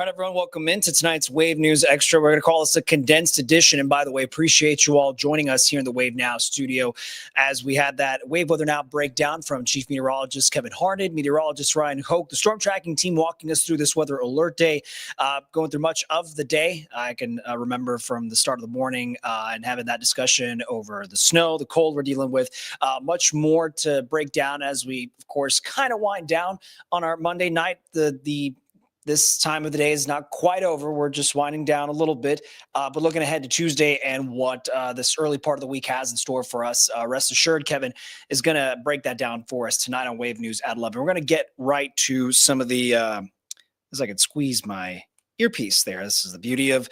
All right, everyone, welcome into tonight's Wave News Extra. We're going to call this a condensed edition. And by the way, appreciate you all joining us here in the Wave Now studio as we had that Wave Weather Now breakdown from Chief Meteorologist Kevin Harned, Meteorologist Ryan Hoke, the storm tracking team walking us through this weather alert day, going through much of the day. I can remember from the start of the morning and having that discussion over the snow, the cold we're dealing with, much more to break down as we, of course, kind of wind down on our Monday night. This time of the day is not quite over. We're just winding down a little bit, but looking ahead to Tuesday and what this early part of the week has in store for us. Rest assured, Kevin is going to break that down for us tonight on Wave News at 11. We're going to get right to some of the, as I could squeeze my earpiece there. This is the beauty of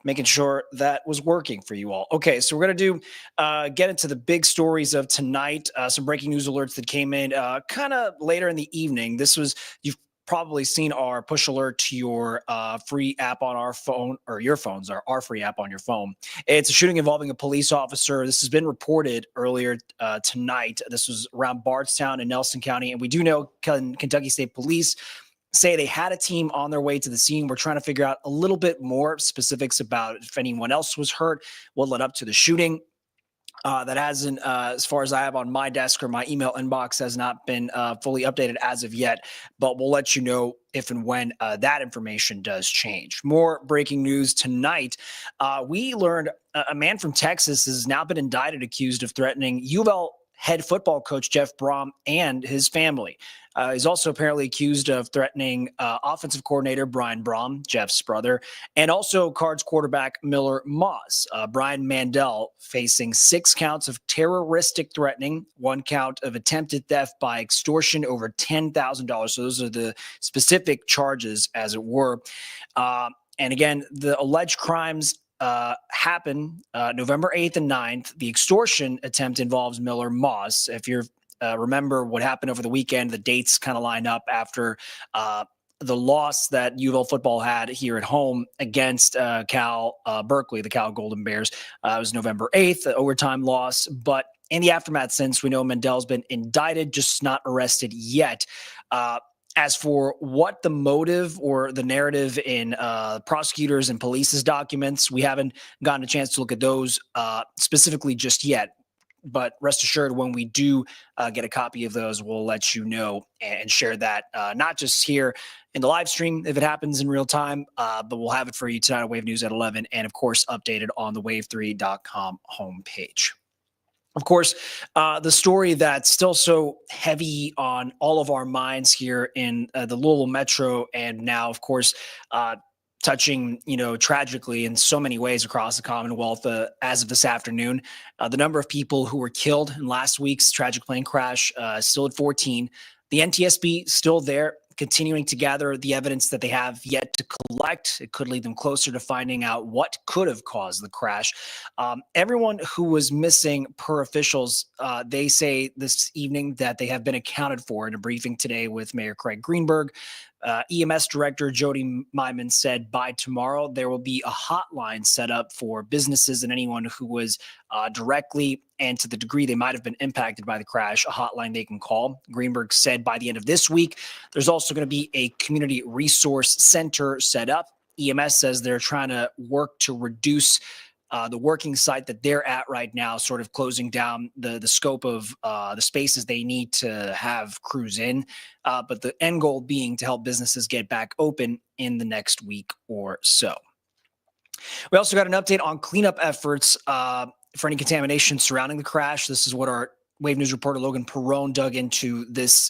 making sure that was working for you all. Okay, so we're going to get into the big stories of tonight, some breaking news alerts that came in kind of later in the evening. You've probably seen our push alert to your free app on our phone, or your phones, or our free app on your phone. It's a shooting involving a police officer. This has been reported earlier tonight. This was around Bardstown in Nelson County, and we do know Kentucky State Police say they had a team on their way to the scene. We're trying to figure out a little bit more specifics about if anyone else was hurt, what led up to the shooting. That hasn't, as far as I have on my desk or my email inbox, has not been fully updated as of yet, but we'll let you know if and when that information does change. More breaking news tonight. We learned a man from Texas has now been indicted, accused of threatening U of L head football coach Jeff Brom and his family. He's also apparently accused of threatening offensive coordinator Brian Brom, Jeff's brother, and also Cards quarterback Miller Moss. Brian Mandel facing 6 counts of terroristic threatening, 1 count of attempted theft by extortion over $10,000. So those are the specific charges, as it were. And again, the alleged crimes happen November 8th and 9th. The extortion attempt involves Miller Moss. If you're remember what happened over the weekend, the dates kind of line up after the loss that U of L football had here at home against Cal Berkeley, the Cal Golden Bears. It was November 8th, the overtime loss. But in the aftermath since, we know Mandel's been indicted, just not arrested yet. As for what the motive or the narrative in prosecutors and police's documents, we haven't gotten a chance to look at those specifically just yet. But rest assured, when we do get a copy of those, we'll let you know and share that, not just here in the live stream if it happens in real time, but we'll have it for you tonight on Wave News at 11, and of course updated on the wave3.com homepage. Of course, the story that's still so heavy on all of our minds here in the Louisville Metro, and now, of course, touching, tragically in so many ways across the Commonwealth as of this afternoon. The number of people who were killed in last week's tragic plane crash still at 14. The NTSB still there, continuing to gather the evidence that they have yet to collect. It could lead them closer to finding out what could have caused the crash. Everyone who was missing, per officials, they say this evening that they have been accounted for. In a briefing today with Mayor Craig Greenberg, EMS Director Jody Myman said by tomorrow there will be a hotline set up for businesses and anyone who was directly and to the degree they might have been impacted by the crash, a hotline they can call. Greenberg said by the end of this week, there's also going to be a community resource center set up. EMS says they're trying to work to reduce the working site that they're at right now, sort of closing down the scope of the spaces they need to have crews in. But the end goal being to help businesses get back open in the next week or so. We also got an update on cleanup efforts for any contamination surrounding the crash. This is what our Wave News reporter Logan Perrone dug into this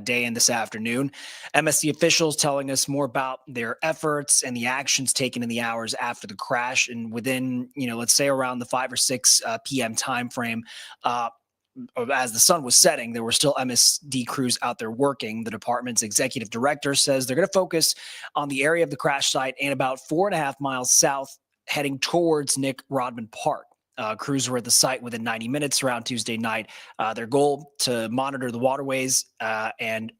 day and this afternoon. MSC officials telling us more about their efforts and the actions taken in the hours after the crash. And within, let's say around the 5 or 6 p.m. timeframe, as the sun was setting, there were still MSD crews out there working. The department's executive director says they're going to focus on the area of the crash site and about 4.5 miles south, heading towards Nick Rodman Park. Crews were at the site within 90 minutes around Tuesday night. Their goal to monitor the waterways and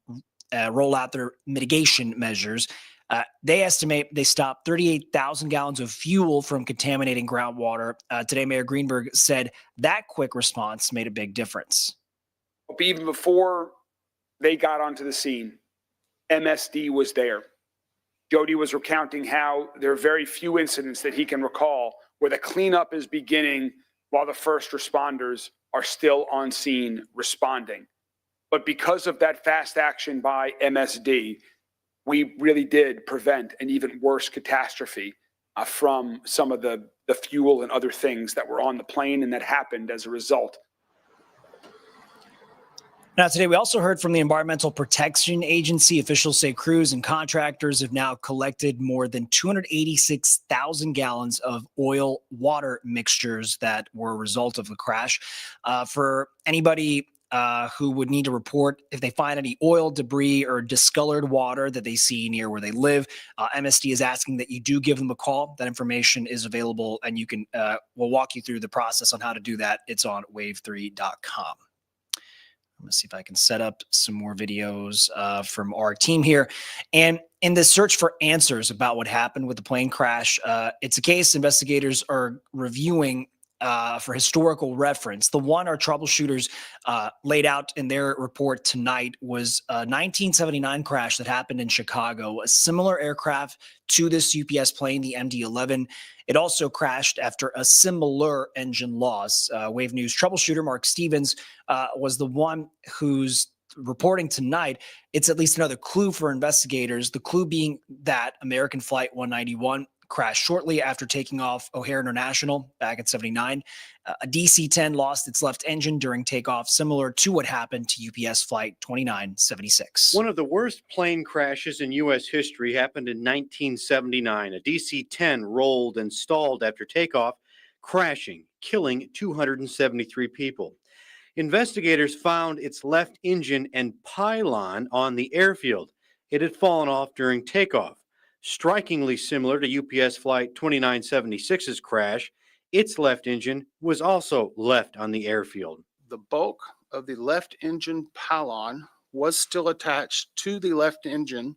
roll out their mitigation measures. They estimate they stopped 38,000 gallons of fuel from contaminating groundwater. Today, Mayor Greenberg said that quick response made a big difference. Even before they got onto the scene, MSD was there Jody was recounting how there are very few incidents that he can recall where the cleanup is beginning while the first responders are still on scene responding. But because of that fast action by MSD, we really did prevent an even worse catastrophe from some of the fuel and other things that were on the plane and that happened as a result. Now, today we also heard from the Environmental Protection Agency. Officials say crews and contractors have now collected more than 286,000 gallons of oil water mixtures that were a result of the crash. For anybody who would need to report if they find any oil, debris, or discolored water that they see near where they live, MSD is asking that you do give them a call. That information is available, and you can we'll walk you through the process on how to do that. It's on wave3.com. I'm going to see if I can set up some more videos from our team here. And in the search for answers about what happened with the plane crash, it's a case investigators are reviewing for historical reference. The one our troubleshooters laid out in their report tonight was a 1979 crash that happened in Chicago, a similar aircraft to this UPS plane, the MD-11. It also crashed after a similar engine loss. Wave News troubleshooter Mark Stevens was the one who's reporting tonight. It's at least another clue for investigators, the clue being that American Flight 191 crashed shortly after taking off O'Hare International back in 79. A DC-10 lost its left engine during takeoff, similar to what happened to UPS Flight 2976. One of the worst plane crashes in U.S. history happened in 1979. A DC-10 rolled and stalled after takeoff, crashing, killing 273 people. Investigators found its left engine and pylon on the airfield. It had fallen off during takeoff. Strikingly similar to UPS Flight 2976's crash, its left engine was also left on the airfield. The bulk of the left engine pylon was still attached to the left engine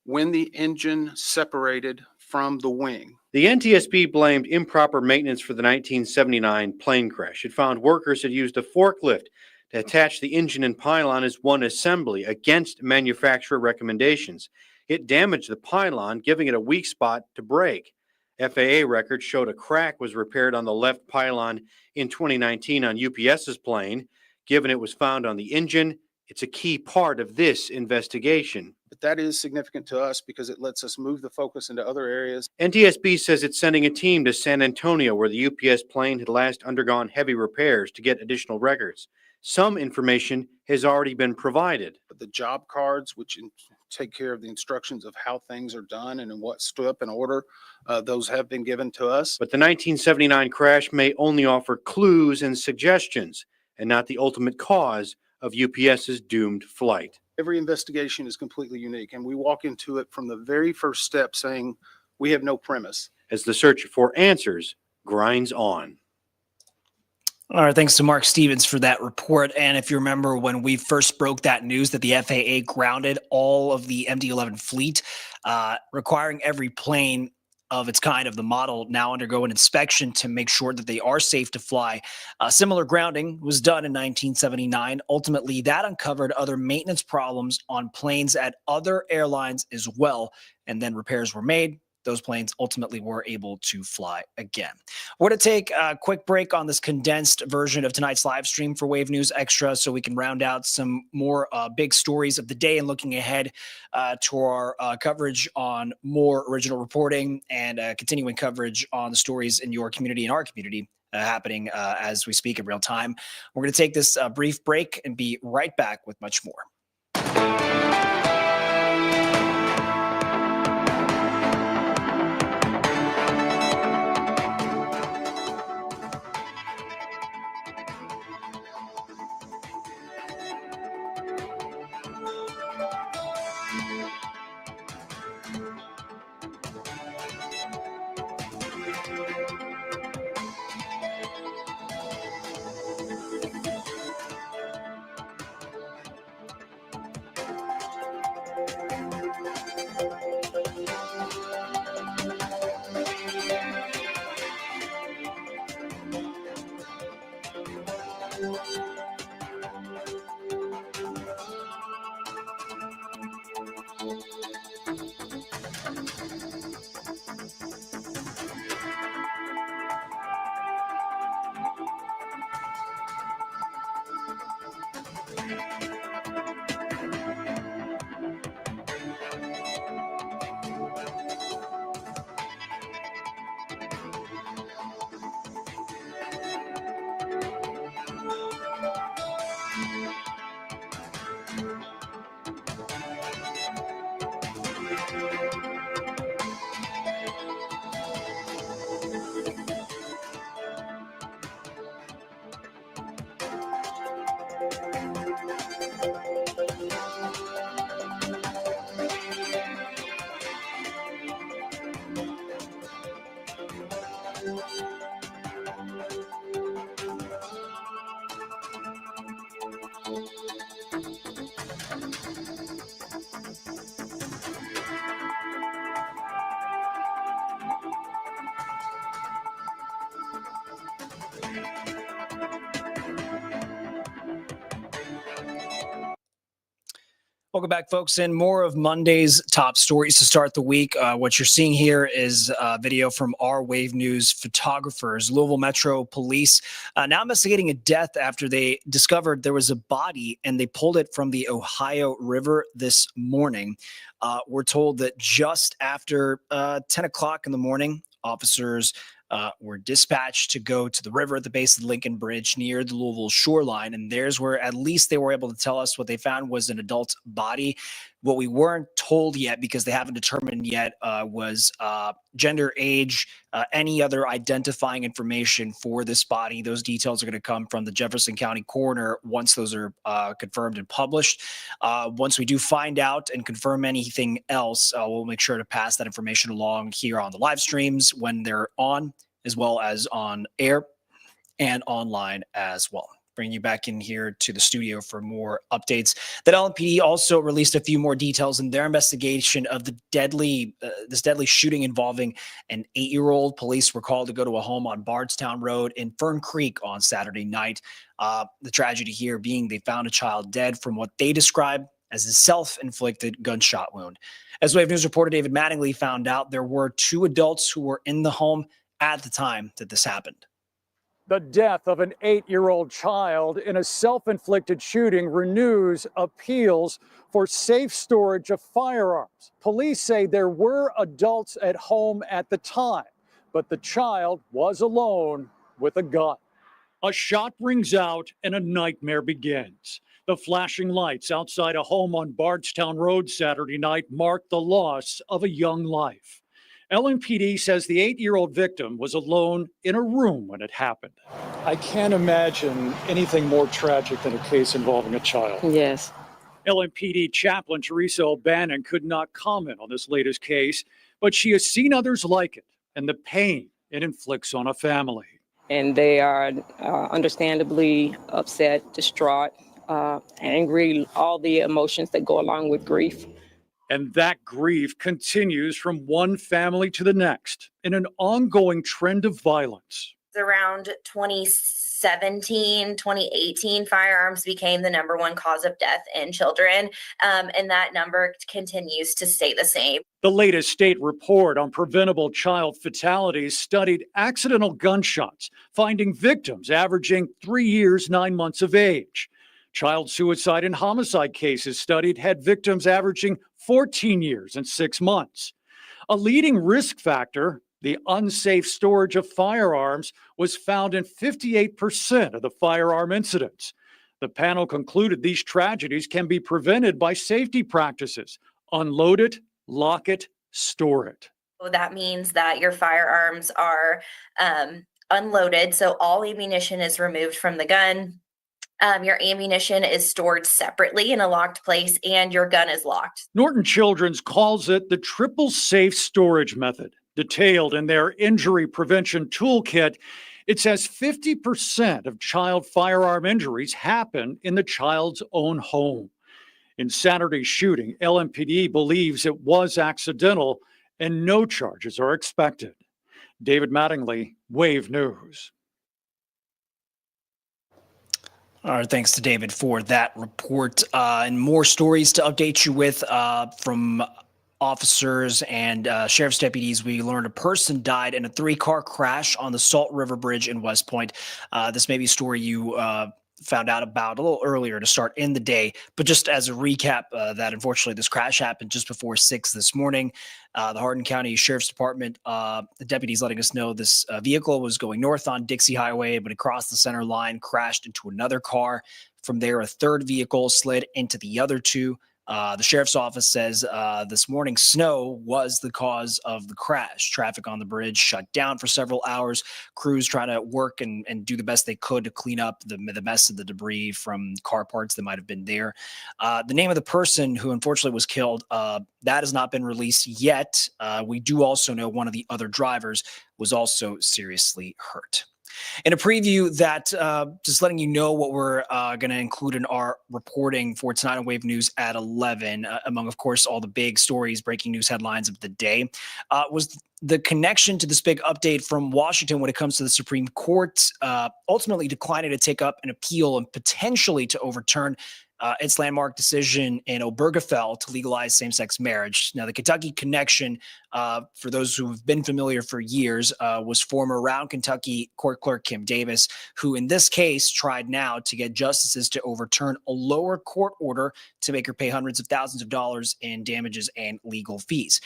when the engine separated from the wing. The NTSB blamed improper maintenance for the 1979 plane crash. It found workers had used a forklift to attach the engine and pylon as one assembly against manufacturer recommendations. It damaged the pylon, giving it a weak spot to break. FAA records showed a crack was repaired on the left pylon in 2019 on UPS's plane. Given it was found on the engine, it's a key part of this investigation. But that is significant to us because it lets us move the focus into other areas. NTSB says it's sending a team to San Antonio, where the UPS plane had last undergone heavy repairs, to get additional records. Some information has already been provided. But the job cards, which take care of the instructions of how things are done and in what stood up in order, those have been given to us. But the 1979 crash may only offer clues and suggestions, and not the ultimate cause of UPS's doomed flight. Every investigation is completely unique, and we walk into it from the very first step saying we have no premise. As the search for answers grinds on. All right, thanks to Mark Stevens for that report. And if you remember when we first broke that news that the FAA grounded all of the MD-11 fleet, requiring every plane of its kind of the model now undergo an inspection to make sure that they are safe to fly. Similar grounding was done in 1979. Ultimately, that uncovered other maintenance problems on planes at other airlines as well, and then repairs were made. Those planes ultimately were able to fly again. We're going to take a quick break on this condensed version of tonight's live stream for Wave News Extra so we can round out some more big stories of the day and looking ahead to our coverage on more original reporting and continuing coverage on the stories in your community and our community happening as we speak in real time. We're going to take this brief break and be right back with much more. Welcome back, folks. And more of Monday's top stories to start the week. What you're seeing here is a video from our Wave News photographers. Louisville Metro Police now investigating a death after they discovered there was a body and they pulled it from the Ohio River this morning. We're told that just after 10 o'clock in the morning, officers were dispatched to go to the river at the base of the Lincoln Bridge near the Louisville shoreline. And there's where at least they were able to tell us what they found was an adult body. What we weren't told yet, because they haven't determined yet, was gender, age, any other identifying information for this body. Those details are going to come from the Jefferson County coroner once those are confirmed and published. Once we do find out and confirm anything else, we'll make sure to pass that information along here on the live streams when they're on, as well as on air and online as well. Bring you back in here to the studio for more updates. That LMPD also released a few more details in their investigation of the this deadly shooting involving an 8-year-old. Police were called to go to a home on Bardstown Road in Fern Creek on Saturday night. The tragedy here being they found a child dead from what they described as a self-inflicted gunshot wound. As Wave News reporter David Mattingly found out, there were 2 adults who were in the home at the time that this happened. The death of an 8-year-old child in a self-inflicted shooting renews appeals for safe storage of firearms. Police say there were adults at home at the time, but the child was alone with a gun. A shot rings out and a nightmare begins. The flashing lights outside a home on Bardstown Road Saturday night marked the loss of a young life. LMPD says the 8-year-old victim was alone in a room when it happened. I can't imagine anything more tragic than a case involving a child. Yes. LMPD chaplain Teresa O'Bannon could not comment on this latest case, but she has seen others like it and the pain it inflicts on a family. And they are understandably upset, distraught, angry, all the emotions that go along with grief. And that grief continues from one family to the next in an ongoing trend of violence. Around 2017, 2018, firearms became the #1 cause of death in children, and that number continues to stay the same. The latest state report on preventable child fatalities studied accidental gunshots, finding victims averaging 3 years, 9 months of age. Child suicide and homicide cases studied had victims averaging 14 years and 6 months. A leading risk factor, the unsafe storage of firearms, was found in 58% of the firearm incidents. The panel concluded these tragedies can be prevented by safety practices. Unload it, lock it, store it. So that means that your firearms are unloaded, so all ammunition is removed from the gun. Your ammunition is stored separately in a locked place, and your gun is locked. Norton Children's calls it the triple safe storage method. Detailed in their injury prevention toolkit, it says 50% of child firearm injuries happen in the child's own home. In Saturday's shooting, LMPD believes it was accidental and no charges are expected. David Mattingly, Wave News. All right, thanks to David for that report. And more stories to update you with from officers and sheriff's deputies. We learned a person died in a 3-car crash on the Salt River Bridge in West Point. This may be a story you found out about a little earlier to start in the day. But just as a recap, that unfortunately this crash happened just before 6 this morning. The Hardin County Sheriff's Department, the deputies letting us know this vehicle was going north on Dixie Highway, but it crossed the center line, crashed into another car. From there, a third vehicle slid into the other 2. The sheriff's office says this morning snow was the cause of the crash. Traffic on the bridge shut down for several hours. Crews trying to work and do the best they could to clean up the mess of the debris from car parts that might have been there. The name of the person who unfortunately was killed, that has not been released yet. We do also know one of the other drivers was also seriously hurt. In a preview that just letting you know what we're going to include in our reporting for tonight on Wave News at 11, among, of course, all the big stories, breaking news headlines of the day, was the connection to this big update from Washington when it comes to the Supreme Court ultimately declining to take up an appeal and potentially to overturn its landmark decision in Obergefell to legalize same-sex marriage. Now, the Kentucky Connection, for those who have been familiar for years, was former Round Kentucky Court Clerk Kim Davis, who in this case tried now to get justices to overturn a lower court order to make her pay hundreds of thousands of dollars in damages and legal fees.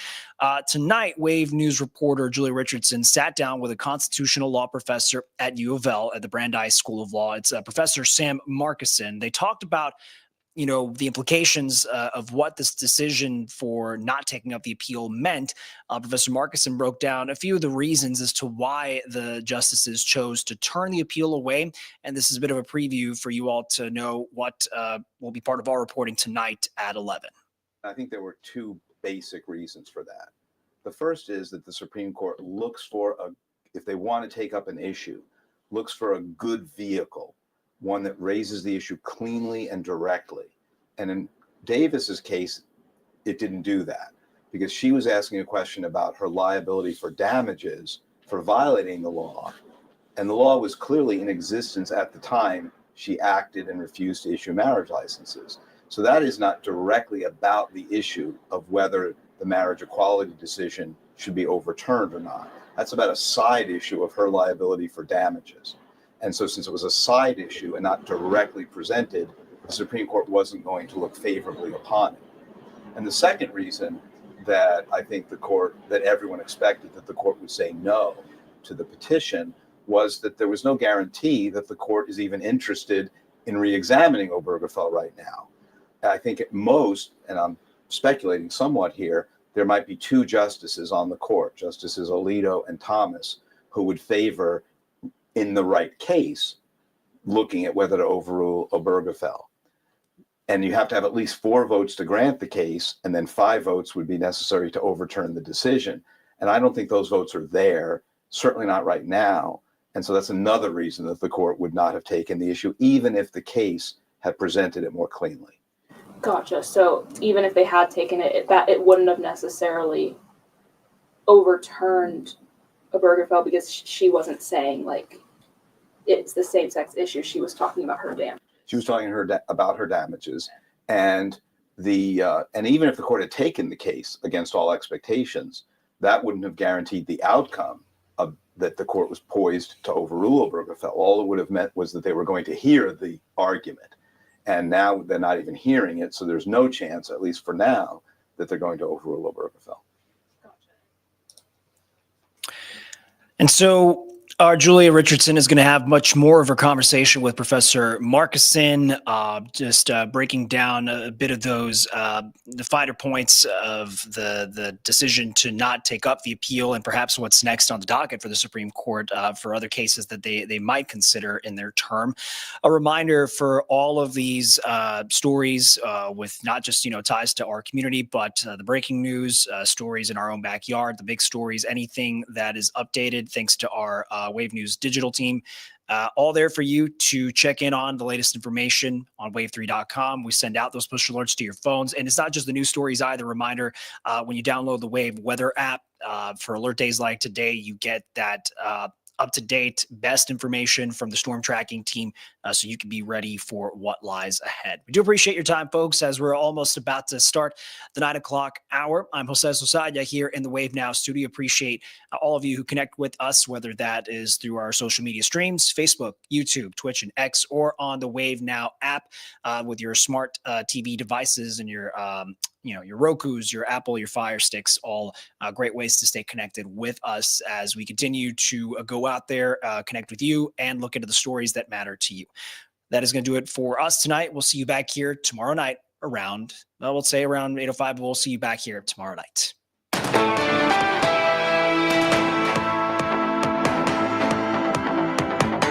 Tonight, Wave News reporter Julia Richardson sat down with a constitutional law professor at U of L at the Brandeis School of Law. It's Professor Sam Markison. They talked about the implications of what this decision for not taking up the appeal meant. Professor Markison broke down a few of the reasons as to why the justices chose to turn the appeal away. And this is a bit of a preview for you all to know what will be part of our reporting tonight at 11. I think there were two basic reasons for that. The first is that the Supreme Court looks for if they want to take up an issue, looks for a good vehicle, one that raises the issue cleanly and directly. And in Davis's case, it didn't do that because she was asking a question about her liability for damages for violating the law. And the law was clearly in existence at the time she acted and refused to issue marriage licenses. So that is not directly about the issue of whether the marriage equality decision should be overturned or not. That's about a side issue of her liability for damages. And so since it was a side issue and not directly presented, the Supreme Court wasn't going to look favorably upon it. And the second reason that I think that everyone expected that the court would say no to the petition was that there was no guarantee that the court is even interested in re-examining Obergefell right now. I think at most, and I'm speculating somewhat here, there might be two justices on the court, Justices Alito and Thomas, who would favor, in the right case, looking at whether to overrule Obergefell. And you have to have at least 4 votes to grant the case, and then 5 votes would be necessary to overturn the decision. And I don't think those votes are there, certainly not right now. And so that's another reason that the court would not have taken the issue, even if the case had presented it more cleanly. Gotcha. So even if they had taken it, it wouldn't have necessarily overturned Obergefell because she wasn't saying like it's the same-sex issue. She was talking about her damage. She was talking about her damages, and and even if the court had taken the case against all expectations, that wouldn't have guaranteed the outcome of that the court was poised to overrule Obergefell. All it would have meant was that they were going to hear the argument. And now they're not even hearing it, so there's no chance, at least for now, that they're going to overrule Obergefell. And so our Julia Richardson is going to have much more of a conversation with Professor Markison, just breaking down a bit of those the finer points of the decision to not take up the appeal and perhaps what's next on the docket for the Supreme Court for other cases that they might consider in their term. A reminder for all of these stories with not just ties to our community, but the breaking news stories in our own backyard, the big stories, anything that is updated thanks to our Wave News digital team. All there for you to check in on the latest information on wave3.com. We send out those push alerts to your phones. And it's not just the news stories either. Reminder, when you download the Wave weather app for alert days like today, you get that up-to-date best information from the storm tracking team so you can be ready for what lies ahead. We do appreciate your time, folks, as we're almost about to start the 9 o'clock hour. I'm Jose Sosaya here in the Wave Now studio. Appreciate all of you who connect with us, whether that is through our social media streams, Facebook, YouTube, Twitch, and X, or on the Wave Now app with your smart TV devices and your your Rokus, your Apple, your Fire Sticks, all great ways to stay connected with us as we continue to go out there, connect with you, and look into the stories that matter to you. That is going to do it for us tonight. We'll see you back here tomorrow night around 8:05. We'll see you back here tomorrow night.